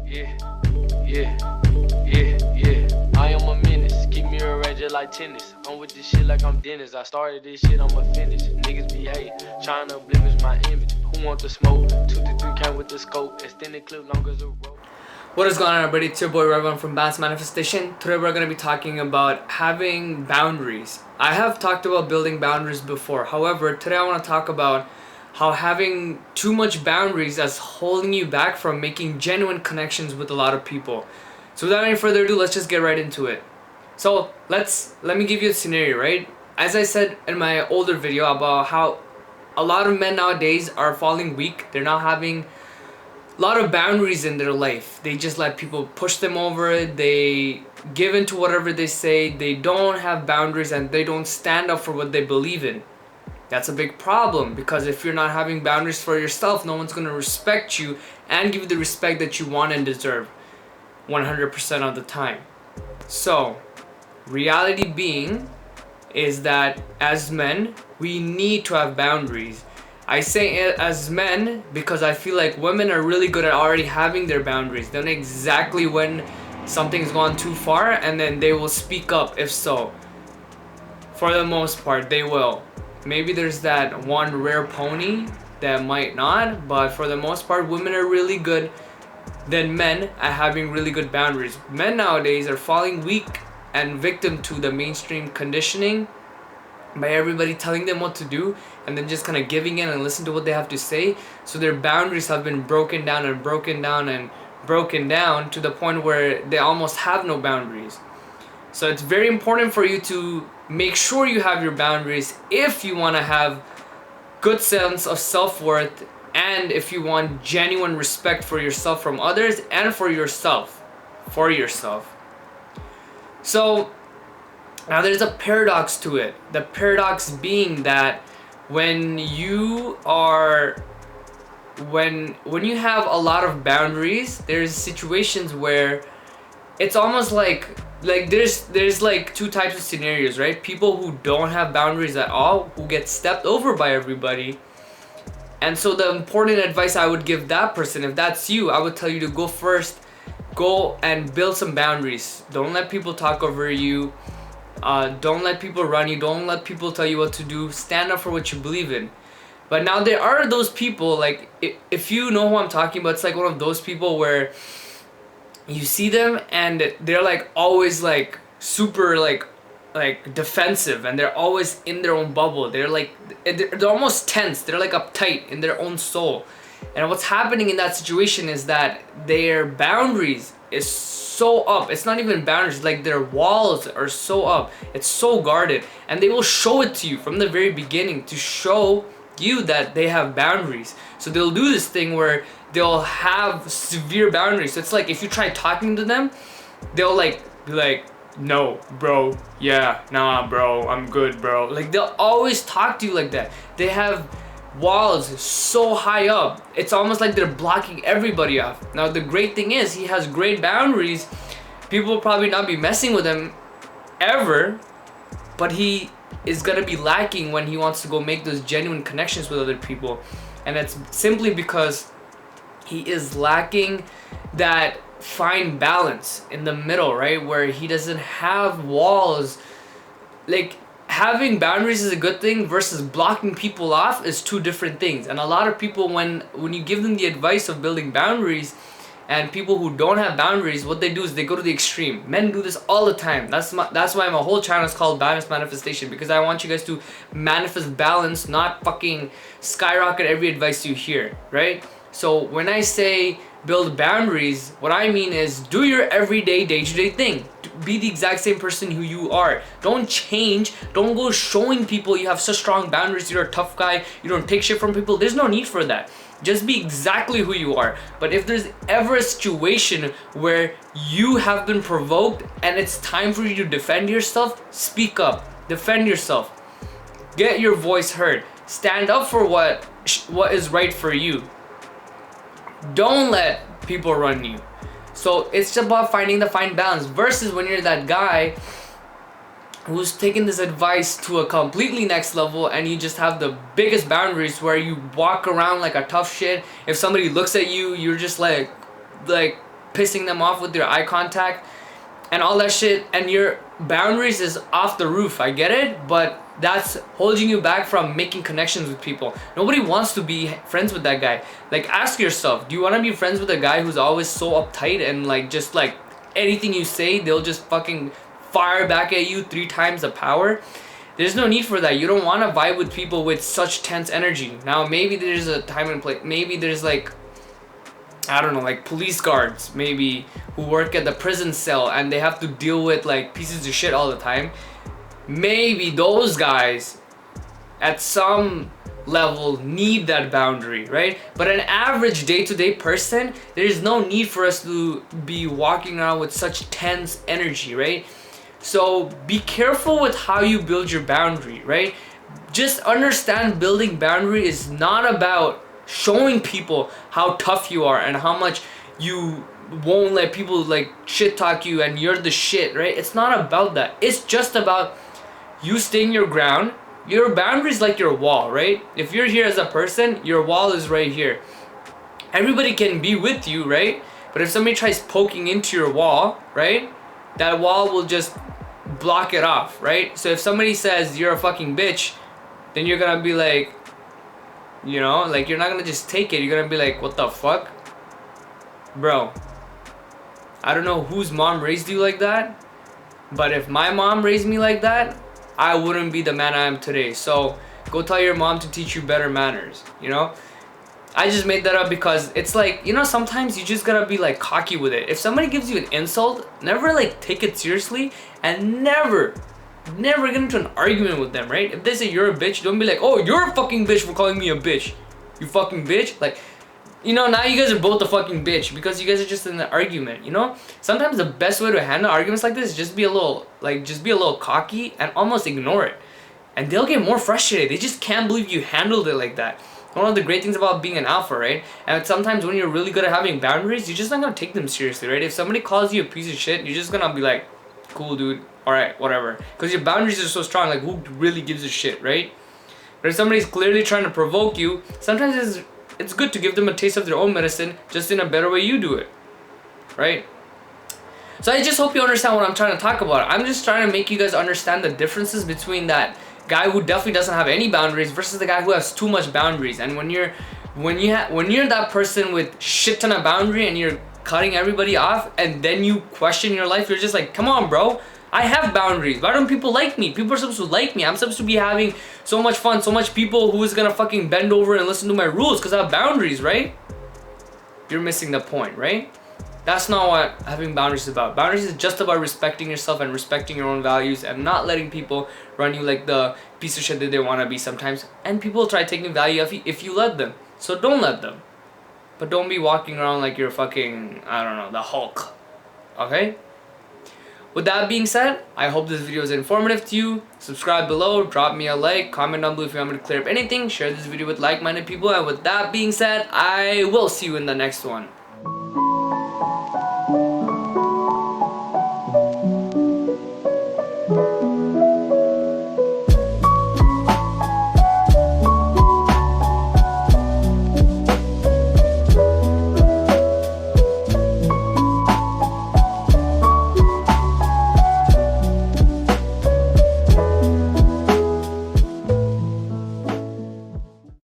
Yeah, yeah, yeah. I am a menace. Keep me arranged like tennis. I'm with this shit like I'm Dennis. I started this shit, I'ma finish. Niggas be hating, trying to blemish my image. Who want the smoke? 2 to 3 came with the scope. Extended clip, long as a rope. What is going on, everybody? It's your boy Revan from Balance Manifestation. Today we're going to be talking about having boundaries. I have talked about building boundaries before. However, today I want to talk about how having too much boundaries is holding you back from making genuine connections with a lot of people. So without any further ado, let's just get right into it. So let me give you a scenario, right? As I said in my older video about how a lot of men nowadays are falling weak. They're not having a lot of boundaries in their life. They just let people push them over. They give in to whatever they say. They don't have boundaries and they don't stand up for what they believe in. That's a big problem, because if you're not having boundaries for yourself, no one's going to respect you and give you the respect that you want and deserve 100% of the time. So, reality being is that as men, we need to have boundaries. I say it as men because I feel like women are really good at already having their boundaries. They know exactly when something's gone too far, and then they will speak up if so. For the most part, they will. Maybe there's that one rare pony that might not, but for the most part, women are really good than men at having really good boundaries. Men nowadays are falling weak and victim to the mainstream conditioning by everybody telling them what to do and then just kind of giving in and listen to what they have to say. So their boundaries have been broken down and broken down and broken down to the point where they almost have no boundaries. So it's very important for you to make sure you have your boundaries if you want to have good sense of self-worth, and if you want genuine respect for yourself from others and for yourself. So now there's a paradox to it. The paradox being that when you have a lot of boundaries, there's situations where it's almost like there's like two types of scenarios, right? People who don't have boundaries at all, who get stepped over by everybody. And so the important advice I would give that person, if that's you, I would tell you to go and build some boundaries. Don't let people talk over you. Don't let people run you. Don't let people tell you what to do. Stand up for what you believe in. But now there are those people, like, if you know who I'm talking about, it's like one of those people where you see them and they're like always like super like defensive, and they're always in their own bubble. They're almost tense. They're like uptight in their own soul. And what's happening in that situation is that their boundaries is so up. It's not even boundaries, like their walls are so up. It's so guarded, and they will show it to you from the very beginning to show you that they have boundaries. So they'll do this thing where they'll have severe boundaries. So it's like if you try talking to them, they'll like be like, no bro, yeah, nah bro, I'm good bro. Like they'll always talk to you like that. They have walls so high up, it's almost like they're blocking everybody off. Now the great thing is, he has great boundaries. People will probably not be messing with him ever, but he is gonna be lacking when he wants to go make those genuine connections with other people. And it's simply because he is lacking that fine balance in the middle, right? Where he doesn't have walls. Like, having boundaries is a good thing versus blocking people off is two different things. And a lot of people, when you give them the advice of building boundaries, and people who don't have boundaries, what they do is they go to the extreme. Men do this all the time. That's why my whole channel is called Balance Manifestation, because I want you guys to manifest balance, not fucking skyrocket every advice you hear, right? So when I say build boundaries, what I mean is do your everyday, day-to-day thing. Be the exact same person who you are. Don't change. Don't go showing people you have such strong boundaries. You're a tough guy. You don't take shit from people. There's no need for that. Just be exactly who you are. But if there's ever a situation where you have been provoked and it's time for you to defend yourself, speak up. Defend yourself. Get your voice heard. Stand up for what is right for you. Don't let people run you. So it's about finding the fine balance versus when you're that guy who's taking this advice to a completely next level, and you just have the biggest boundaries where you walk around like a tough shit. If somebody looks at you, you're just like pissing them off with your eye contact and all that shit, and your boundaries is off the roof. I get it, but that's holding you back from making connections with people. Nobody wants to be friends with that guy. Like, ask yourself, do you want to be friends with a guy who's always so uptight and like just like anything you say they'll just fucking fire back at you 3 times the power? There's no need for that. You don't want to vibe with people with such tense energy. Now maybe there's a time and place. Maybe there's like, I don't know, like police guards maybe who work at the prison cell and they have to deal with like pieces of shit all the time. Maybe those guys at some level need that boundary, right? But an average day-to-day person, there is no need for us to be walking around with such tense energy, right? So be careful with how you build your boundary, right? Just understand building boundary is not about showing people how tough you are and how much you won't let people like shit talk you and you're the shit, right? It's not about that. It's just about you staying your ground. Your boundary is like your wall, right? If you're here as a person, your wall is right here. Everybody can be with you, right? But if somebody tries poking into your wall, right, that wall will just block it off, right? So if somebody says you're a fucking bitch, then you're gonna be like, you know, like you're not gonna just take it. You're gonna be like, what the fuck? Bro, I don't know whose mom raised you like that, but if my mom raised me like that, I wouldn't be the man I am today. So go tell your mom to teach you better manners, you know? I just made that up because it's like, you know, sometimes you just gotta be like cocky with it. If somebody gives you an insult, never like take it seriously and never get into an argument with them, right? If they say you're a bitch, don't be like, oh, you're a fucking bitch for calling me a bitch. You fucking bitch. Like, you know, now you guys are both a fucking bitch because you guys are just in an argument, you know? Sometimes the best way to handle arguments like this is just be a little cocky and almost ignore it. And they'll get more frustrated. They just can't believe you handled it like that. One of the great things about being an alpha, right? And sometimes when you're really good at having boundaries, you're just not gonna take them seriously, right? If somebody calls you a piece of shit, you're just gonna be like, cool, dude. Alright, whatever. Because your boundaries are so strong, like who really gives a shit, right? But if somebody's clearly trying to provoke you, sometimes it's good to give them a taste of their own medicine, just in a better way you do it, right? So I just hope you understand what I'm trying to talk about. I'm just trying to make you guys understand the differences between that guy who definitely doesn't have any boundaries versus the guy who has too much boundaries. And when you're that person with shit ton of boundary and you're cutting everybody off and then you question your life, you're just like, come on, bro. I have boundaries. Why don't people like me? People are supposed to like me. I'm supposed to be having so much fun, so much people who is gonna fucking bend over and listen to my rules because I have boundaries, right? You're missing the point, right? That's not what having boundaries is about. Boundaries is just about respecting yourself and respecting your own values and not letting people run you like the piece of shit that they want to be sometimes. And people try taking value if you let them. So don't let them. But don't be walking around like you're fucking, I don't know, the Hulk. Okay? With that being said, I hope this video is informative to you. Subscribe below, drop me a like, comment down below if you want me to clear up anything, share this video with like-minded people, and with that being said, I will see you in the next one.